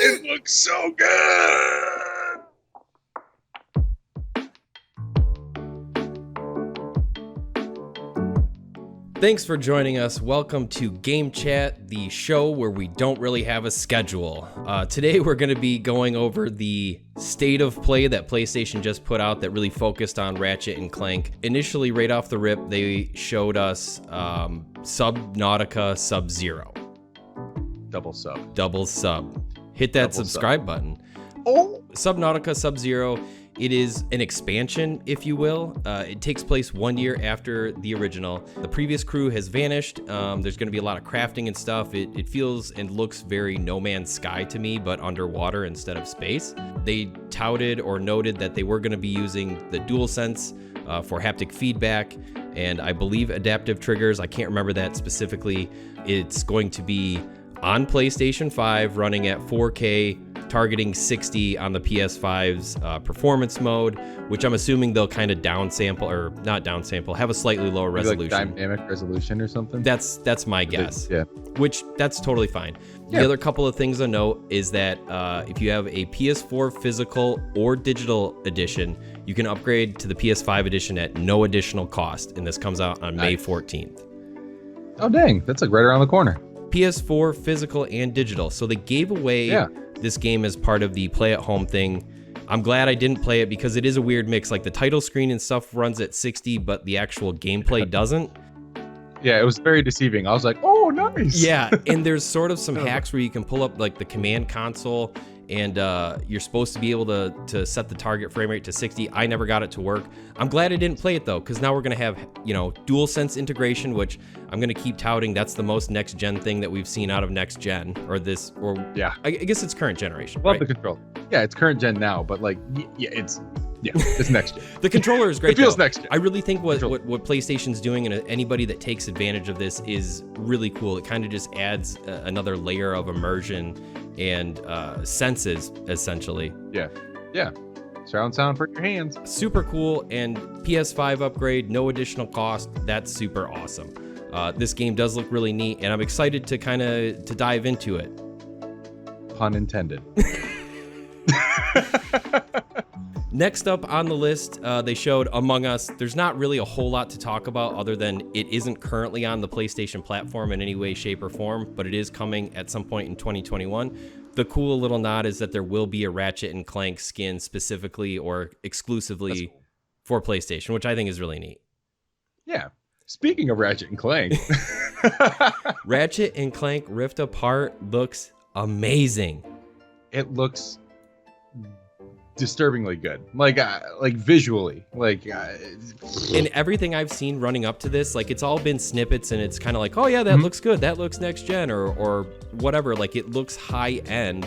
It looks so good. Thanks for joining us. Welcome to Game Chat, the show where we don't really have a schedule. Today we're going to be going over the state of play that PlayStation just put out that really focused on Ratchet and Clank. Initially, right off the rip, they showed us Subnautica SubZero. Double sub. Hit that subscribe button. Oh! Subnautica SubZero. It is an expansion, if you will. It takes place 1 year after the original. The previous crew has vanished. There's going to be a lot of crafting and stuff. It feels and looks very No Man's Sky to me, but underwater instead of space. They touted or noted that they were going to be using the DualSense for haptic feedback, and I believe adaptive triggers. I can't remember that specifically. It's going to be on PlayStation 5, running at 4K, targeting 60 on the PS5's performance mode, which I'm assuming they'll kind of downsample, or not downsample, have a slightly lower resolution. Like dynamic resolution or something? That's my guess. Yeah. Which, that's totally fine. Yeah. The other couple of things to note is that if you have a PS4 physical or digital edition, you can upgrade to the PS5 edition at no additional cost, and this comes out on May 14th. Oh, dang. That's like right around the corner. PS4 physical and digital. So they gave away this game as part of the play at home thing. I'm glad I didn't play it because it is a weird mix. Like the title screen and stuff runs at 60, but the actual gameplay doesn't. Yeah, it was very deceiving. I was like, oh, nice. Yeah, and there's sort of some hacks where you can pull up like the command console, and you're supposed to be able to set the target frame rate to 60. I never got it to work. I'm glad I didn't play it though, because now we're gonna have, DualSense integration, which I'm gonna keep touting. That's the most next gen thing that we've seen out of next gen, I guess it's current generation. Love right? the controller. Yeah, it's current gen now, but like, it's next gen. The controller is great. It feels though. next gen. I really think what PlayStation's doing, and anybody that takes advantage of this, is really cool. It kind of just adds another layer of immersion and senses, essentially. Yeah. Surround sound for your hands. Super cool, and PS5 upgrade, no additional cost. That's super awesome. This game does look really neat, and I'm excited to dive into it. Pun intended. Next up on the list, they showed Among Us. There's not really a whole lot to talk about other than it isn't currently on the PlayStation platform in any way, shape, or form, but it is coming at some point in 2021. The cool little nod is that there will be a Ratchet and Clank skin specifically or exclusively for PlayStation, which I think is really neat. Yeah. Speaking of Ratchet and Clank. Ratchet and Clank Rift Apart looks amazing. It looks disturbingly good, like visually, in everything I've seen running up to this, like it's all been snippets, and it's kind of like, oh yeah, that looks good, that looks next gen, or whatever. Like it looks high end.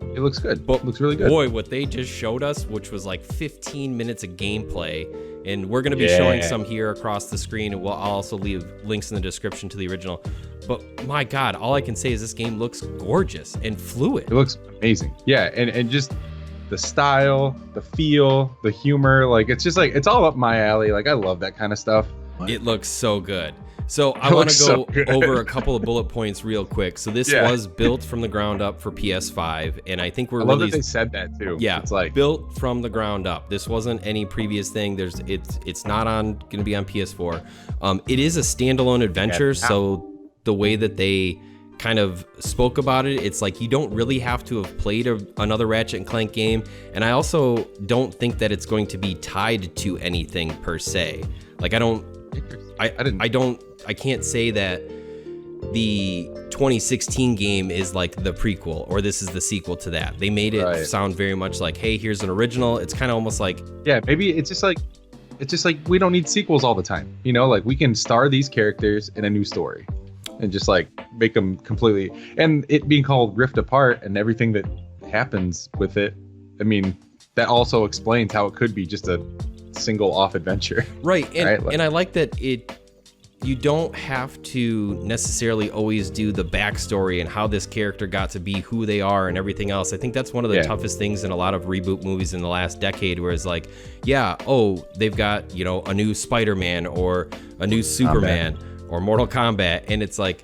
It looks good, but it looks really good. Boy, what they just showed us, which was like 15 minutes of gameplay, and we're going to be showing some here across the screen, and I'll also leave links in the description to the original. But my God, all I can say is this game looks gorgeous and fluid. It looks amazing. Yeah, and just the style, the feel, the humor, like it's just like, it's all up my alley. Like I love that kind of stuff. It looks so good. So I want to go over a couple of bullet points real quick. So this was built from the ground up for PS5, and I think I love that they said that too. Yeah, it's like built from the ground up. This wasn't any previous thing. It's not going to be on PS4. It is a standalone adventure, so the way that they kind of spoke about it, it's like you don't really have to have played another Ratchet and Clank game, and I also don't think that it's going to be tied to anything per se. Like I can't say that the 2016 game is like the prequel or this is the sequel to that. They made it sound very much like, hey, here's an original. It's kind of almost like, maybe it's just like we don't need sequels all the time, like we can star these characters in a new story and just like make them completely, and it being called Rift Apart and everything that happens with it, I mean, that also explains how it could be just a single off adventure. Right. And I like that you don't have to necessarily always do the backstory and how this character got to be who they are and everything else. I think that's one of the toughest things in a lot of reboot movies in the last decade, where it's like, they've got, a new Spider-Man or a new Superman or Mortal Kombat. And it's like,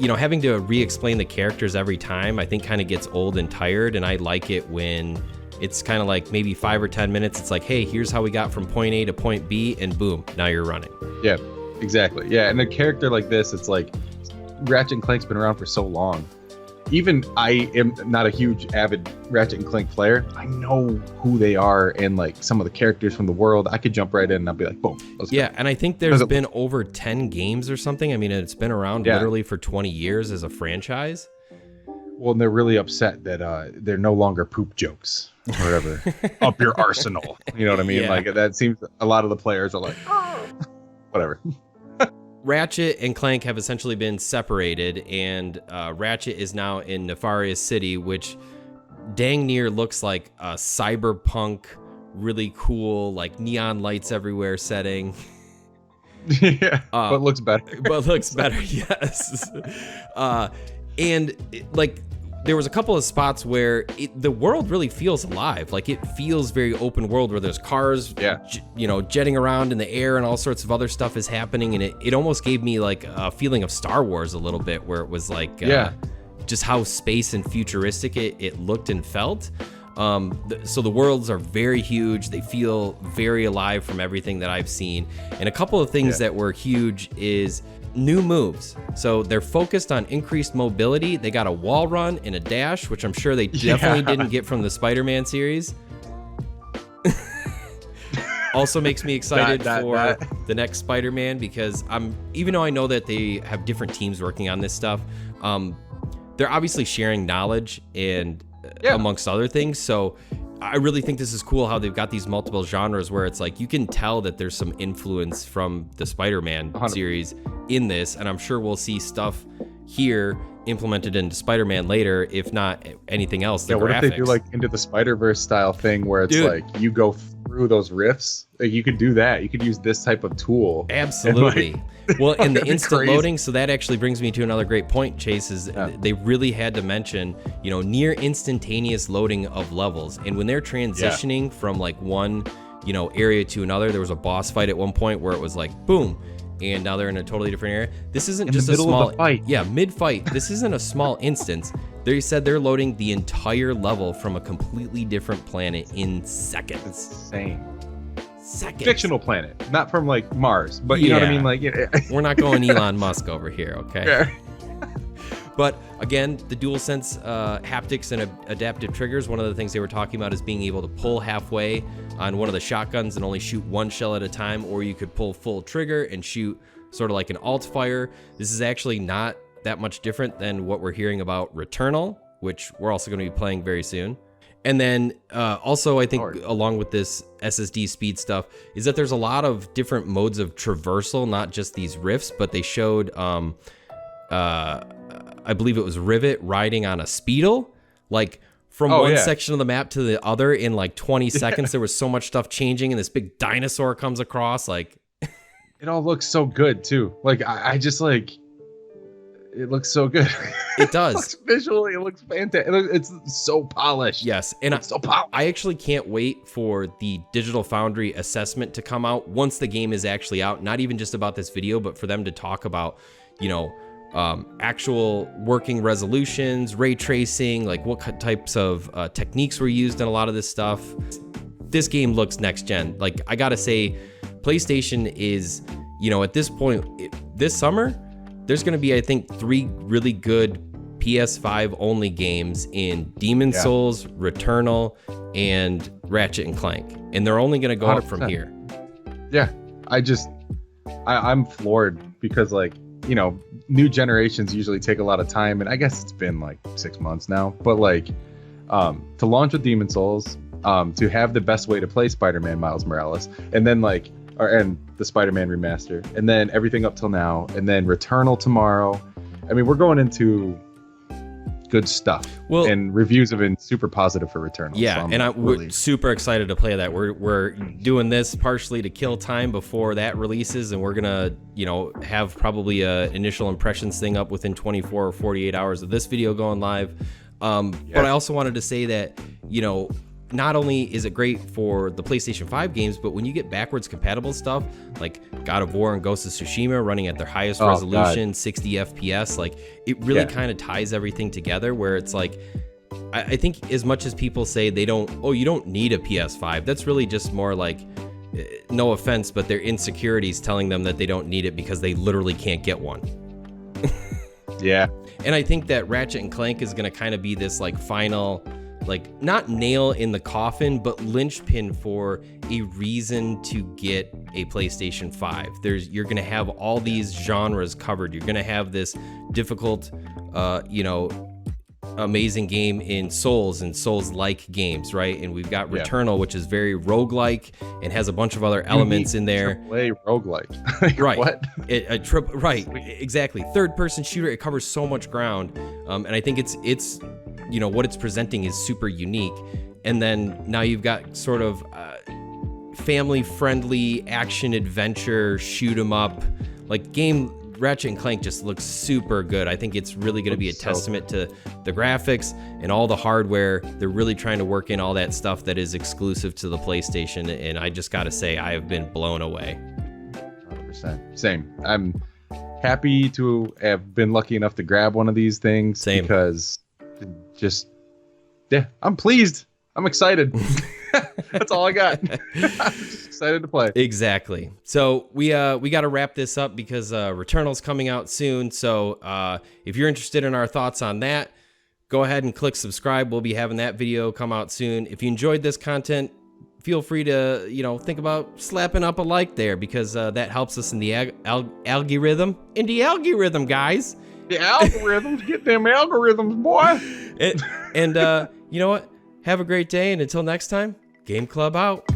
having to re-explain the characters every time, I think kind of gets old and tired. And I like it when it's kind of like maybe 5 or 10 minutes. It's like, hey, here's how we got from point A to point B, and boom, now you're running. Yeah, exactly. Yeah, and a character like this, it's like Ratchet and Clank's been around for so long. Even I am not a huge avid Ratchet and Clank player. I know who they are and like some of the characters from the world. I could jump right in and I'll be like, boom, let's go. And I think there's been over 10 games or something. I mean, it's been around literally for 20 years as a franchise. Well, and they're really upset that they're no longer poop jokes or whatever. Up your arsenal. You know what I mean? Yeah. Like that seems a lot of the players are like, whatever. Ratchet and Clank have essentially been separated, and Ratchet is now in Nefarious City, which dang near looks like a cyberpunk, really cool, like neon lights everywhere setting. Yeah, but looks better. But looks better, yes. And like there was a couple of spots where the world really feels alive. Like it feels very open world where there's cars, jetting around in the air and all sorts of other stuff is happening. And it almost gave me like a feeling of Star Wars a little bit, where it was like, just how space and futuristic it looked and felt. So the worlds are very huge. They feel very alive from everything that I've seen. And a couple of things that were huge is new moves. So they're focused on increased mobility. They got a wall run and a dash, which I'm sure they definitely didn't get from the Spider-Man series. Also makes me excited for the next Spider-Man, because even though I know that they have different teams working on this stuff, they're obviously sharing knowledge and amongst other things. So I really think this is cool how they've got these multiple genres where it's like you can tell that there's some influence from the Spider-Man 100%. series in this, and I'm sure we'll see stuff here implemented into Spider-Man later, if not anything else. What if they do like Into the Spider-Verse style thing where it's like you go through those rifts? Like, you could do that. You could use this type of tool. Absolutely. Well, and the instant crazy. loading, so that actually brings me to another great point, Chase, is they really had to mention, near instantaneous loading of levels. And when they're transitioning from like one, area to another, there was a boss fight at one point where it was like, boom, and now they're in a totally different area. This isn't just a small fight. Yeah, mid-fight. This isn't a small instance. They said they're loading the entire level from a completely different planet in seconds. Insane. Seconds. Fictional planet, not from like Mars, but you know what I mean? Like, we're not going Elon Musk over here, okay? Yeah. But again, the DualSense haptics and adaptive triggers, one of the things they were talking about is being able to pull halfway on one of the shotguns and only shoot one shell at a time, or you could pull full trigger and shoot sort of like an alt fire. This is actually not that much different than what we're hearing about Returnal, which we're also going to be playing very soon. And then also, I think along with this SSD speed stuff is that there's a lot of different modes of traversal, not just these rifts, but they showed, I believe it was Rivet riding on a Speedle, like from one section of the map to the other in like 20 seconds. There was so much stuff changing, and this big dinosaur comes across. Like, it all looks so good too. Like I just like. It looks so good. It does. Visually, it looks fantastic. It's so polished. Yes, and it's so polished. I actually can't wait for the Digital Foundry assessment to come out once the game is actually out. Not even just about this video, but for them to talk about, actual working resolutions, ray tracing, like what types of techniques were used in a lot of this stuff. This game looks next gen. Like, I gotta say, PlayStation is, at this point, this summer, there's going to be, I think, 3 really good PS5 only games in Demon's Souls, Returnal, and Ratchet and Clank. And they're only going to go 100%. Up from here. Yeah. I'm floored because, like, new generations usually take a lot of time. And I guess it's been like 6 months now. But, like, to launch with Demon's Souls, to have the best way to play Spider-Man Miles Morales, and then, like, and the Spider-Man remaster, and then everything up till now, and then Returnal tomorrow. I mean, we're going into good stuff. Well, and reviews have been super positive for Returnal. Yeah, so we're super excited to play that. We're doing this partially to kill time before that releases, and we're gonna, have probably a initial impressions thing up within 24 or 48 hours of this video going live. But I also wanted to say that, not only is it great for the PlayStation 5 games, but when you get backwards compatible stuff like God of War and Ghost of Tsushima running at their highest resolution, 60 FPS, like it really kind of ties everything together where it's like, I think as much as people say you don't need a PS5, that's really just more like, no offense, but their insecurities telling them that they don't need it because they literally can't get one. Yeah. And I think that Ratchet and Clank is going to kind of be this like final, like not nail in the coffin, but linchpin for a reason to get a PlayStation 5. You're going to have all these genres covered. You're going to have this difficult, amazing game in Souls and Souls-like games, right? And we've got Returnal, which is very roguelike and has a bunch of other elements in there. AAA roguelike. Right. What? Right. Exactly. Third-person shooter. It covers so much ground, and I think it's what it's presenting is super unique. And then now you've got sort of family-friendly action adventure shoot 'em up like game. Ratchet and Clank just looks super good. I think it's really going to be a testament to the graphics and all the hardware. They're really trying to work in all that stuff that is exclusive to the PlayStation, and I just got to say, I have been blown away. 100%. Same. I'm happy to have been lucky enough to grab one of these things. Same. Because I'm pleased. I'm excited. That's all I got. I'm just excited to play. Exactly. So we got to wrap this up because Returnal's coming out soon. So if you're interested in our thoughts on that, go ahead and click subscribe. We'll be having that video come out soon. If you enjoyed this content, feel free to think about slapping up a like there because that helps us in the algorithm. In the algorithm, guys. The algorithms, get them algorithms, boy. And you know what? Have a great day, and until next time, Game Club out.